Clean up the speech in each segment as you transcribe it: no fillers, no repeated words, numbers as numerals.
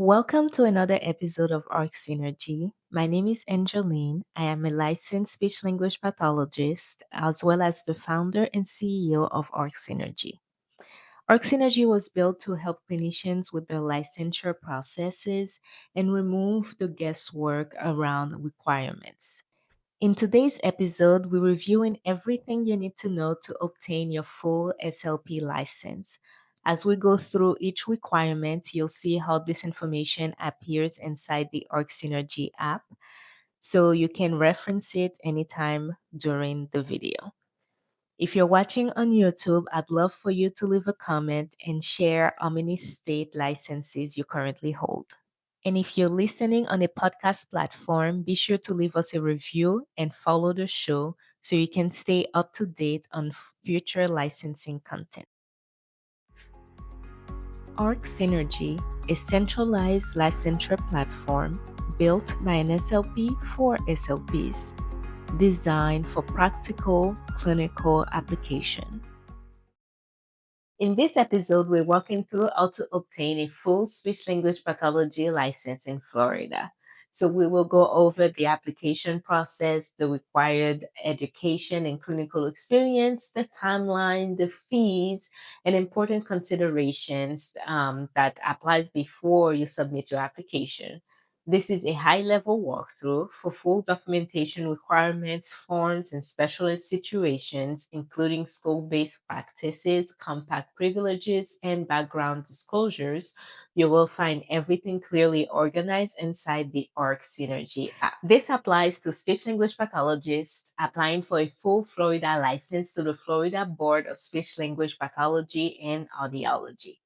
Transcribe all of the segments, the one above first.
Welcome to another episode of Arc Synergy. My name is Angeline. I am a licensed speech language pathologist as well as the founder and CEO of Arc Synergy. Arc Synergy was built to help clinicians with their licensure processes and remove the guesswork around requirements. In today's episode, we're reviewing everything you need to know to obtain your full SLP license. As we go through each requirement, you'll see how this information appears inside the Org Synergy app, so you can reference it anytime during the video. If you're watching on YouTube, I'd love for you to leave a comment and share how many state licenses you currently hold. And if you're listening on a podcast platform, be sure to leave us a review and follow the show so you can stay up to date on future licensing content. Arc Synergy, a centralized licensure platform built by an SLP for SLPs, designed for practical clinical application. In this episode, we're walking through how to obtain a full speech language pathology license in Florida. So we will go over the application process, the required education and clinical experience, the timeline, the fees, and important considerations that applies before you submit your application. This is a high-level walkthrough. For full documentation requirements, forms, and specialist situations, including scope-based practices, compact privileges, and background disclosures. You will find everything clearly organized inside the Arc Synergy app. This applies to speech language pathologists applying for a full Florida license to the Florida Board of Speech Language Pathology and Audiology.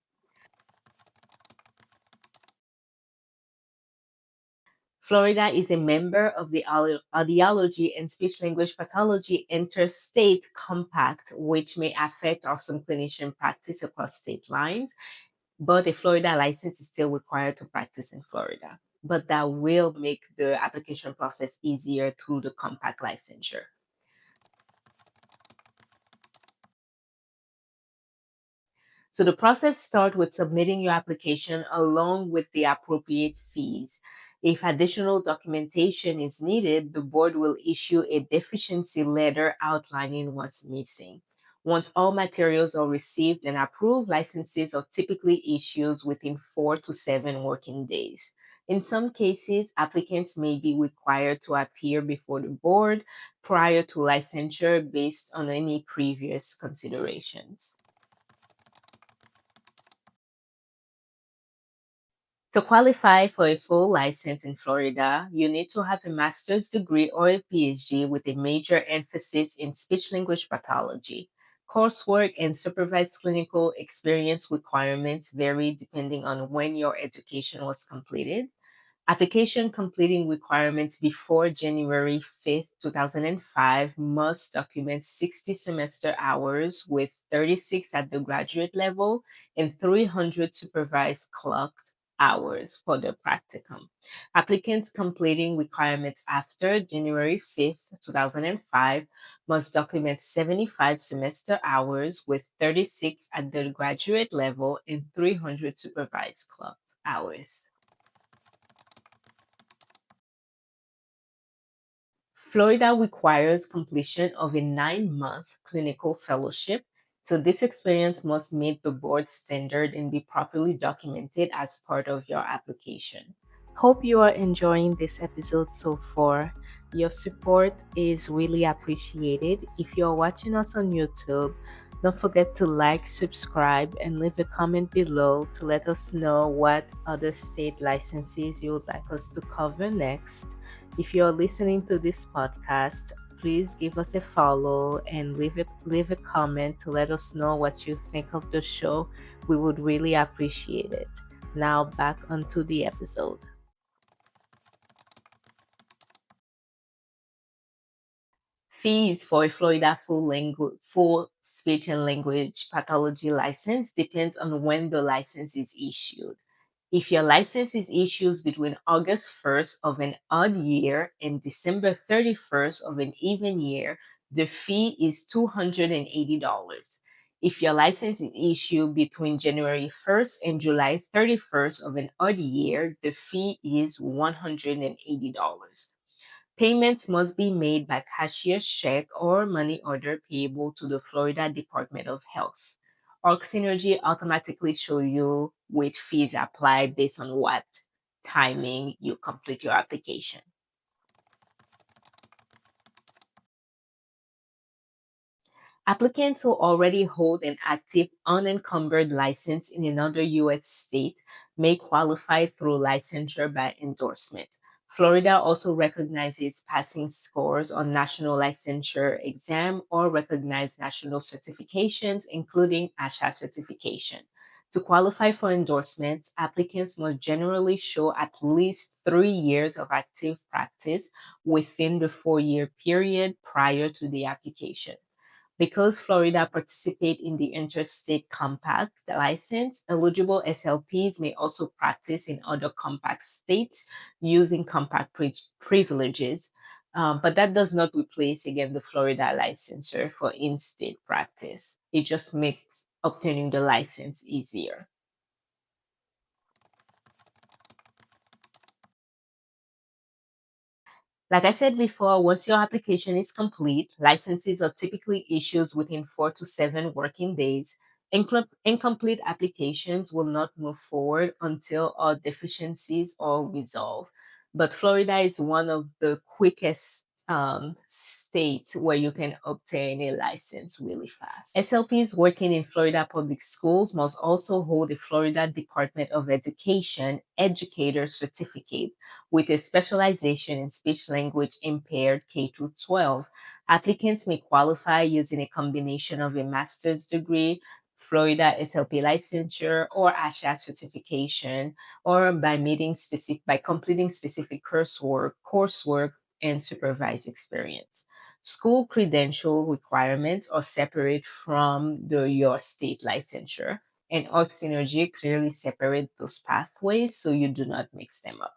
Florida is a member of the Audiology and Speech Language Pathology Interstate Compact, which may affect some clinician practice across state lines, but a Florida license is still required to practice in Florida. But that will make the application process easier through the compact licensure. So the process starts with submitting your application along with the appropriate fees. If additional documentation is needed, the board will issue a deficiency letter outlining what's missing. Once all materials are received and approved, licenses are typically issued within 4 to 7 working days. In some cases, applicants may be required to appear before the board prior to licensure based on any previous considerations. To qualify for a full license in Florida, you need to have a master's degree or a PhD with a major emphasis in speech language pathology. Coursework and supervised clinical experience requirements vary depending on when your education was completed. Application completing requirements before January 5th, 2005 must document 60 semester hours with 36 at the graduate level and 300 supervised clocked hours for the practicum. Applicants completing requirements after January 5th, 2005 must document 75 semester hours with 36 at the graduate level and 300 supervised clocked hours. Florida requires completion of a 9-month clinical fellowship, so this experience must meet the board standard and be properly documented as part of your application. Hope you are enjoying this episode so far. Your support is really appreciated. If you are watching us on YouTube, don't forget to like, subscribe, and leave a comment below to let us know what other state licenses you would like us to cover next. If you're listening to this podcast, please give us a follow and leave a comment to let us know what you think of the show. We would really appreciate it. Now back onto the episode. Fees for a Florida full speech and language pathology license depends on when the license is issued. If your license is issued between August 1st of an odd year and December 31st of an even year, the fee is $280. If your license is issued between January 1st and July 31st of an odd year, the fee is $180. Payments must be made by cashier's check or money order payable to the Florida Department of Health. Synergy automatically show you which fees apply based on what timing you complete your application. Applicants who already hold an active unencumbered license in another U.S. state may qualify through licensure by endorsement. Florida also recognizes passing scores on national licensure exam or recognized national certifications, including ASHA certification. To qualify for endorsement, applicants must generally show at least 3 years of active practice within the 4-year period prior to the application. Because Florida participate in the Interstate Compact license, eligible SLPs may also practice in other compact states using compact privileges, but that does not replace, again, the Florida licensure for in-state practice. It just makes obtaining the license easier. Like I said before, once your application is complete, licenses are typically issued within 4 to 7 working days. Incomplete applications will not move forward until all deficiencies are resolved. But Florida is one of the quickest states where you can obtain a license really fast. SLPs working in Florida public schools must also hold a Florida Department of Education educator certificate with a specialization in speech language impaired K through 12. Applicants may qualify using a combination of a master's degree, Florida SLP licensure, or ASHA certification, or by completing specific coursework and supervised experience. School credential requirements are separate from your state licensure, and Org Synergy clearly separate those pathways so you do not mix them up.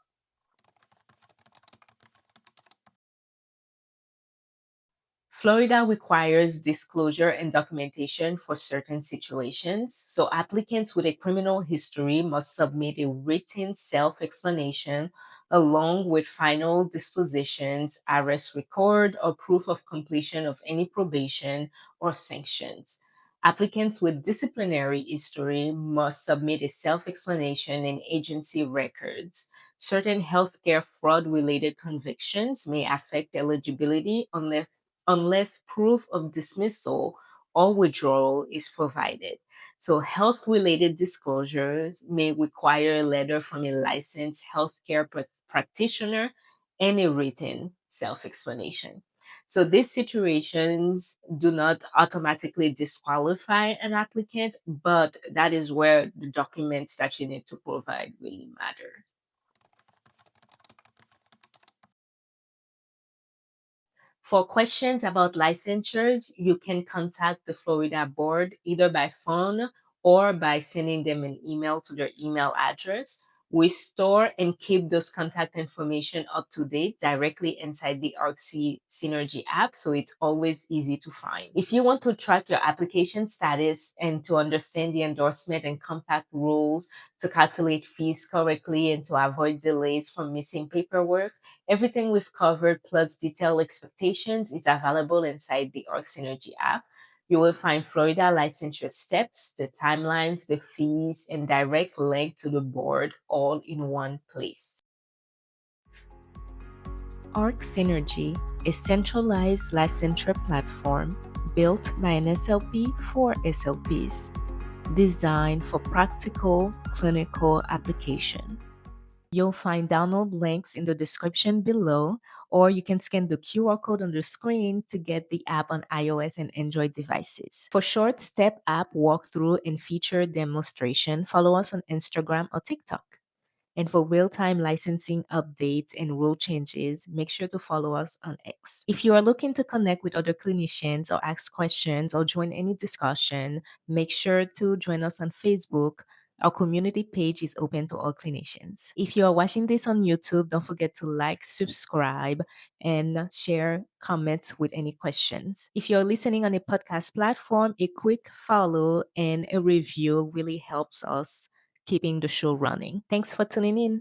Florida requires disclosure and documentation for certain situations, so applicants with a criminal history must submit a written self explanation along with final dispositions, arrest record, or proof of completion of any probation or sanctions. Applicants with disciplinary history must submit a self explanation in agency records. Certain healthcare fraud related convictions may affect eligibility unless proof of dismissal or withdrawal is provided. So, health related disclosures may require a letter from a licensed healthcare practitioner and a written self explanation. So, these situations do not automatically disqualify an applicant, but that is where the documents that you need to provide really matter. For questions about licensures, you can contact the Florida board either by phone or by sending them an email to their email address. We store and keep those contact information up to date directly inside the ArcSy Synergy app, so it's always easy to find. If you want to track your application status and to understand the endorsement and compact rules, to calculate fees correctly and to avoid delays from missing paperwork, everything we've covered plus detailed expectations is available inside the Org Synergy app. You will find Florida licensure steps, the timelines, the fees, and direct link to the board all in one place. Org Synergy, a centralized licensure platform built by an SLP for SLPs, designed for practical clinical application. You'll find download links in the description below, or you can scan the QR code on the screen to get the app on iOS and Android devices. For short step app walkthrough and feature demonstration, follow us on Instagram or TikTok. And for real-time licensing updates and rule changes, make sure to follow us on X. If you are looking to connect with other clinicians or ask questions or join any discussion, make sure to join us on Facebook, Our community page is open to all clinicians. If you are watching this on YouTube, don't forget to like, subscribe, and share comments with any questions. If you're listening on a podcast platform, a quick follow and a review really helps us keeping the show running. Thanks for tuning in.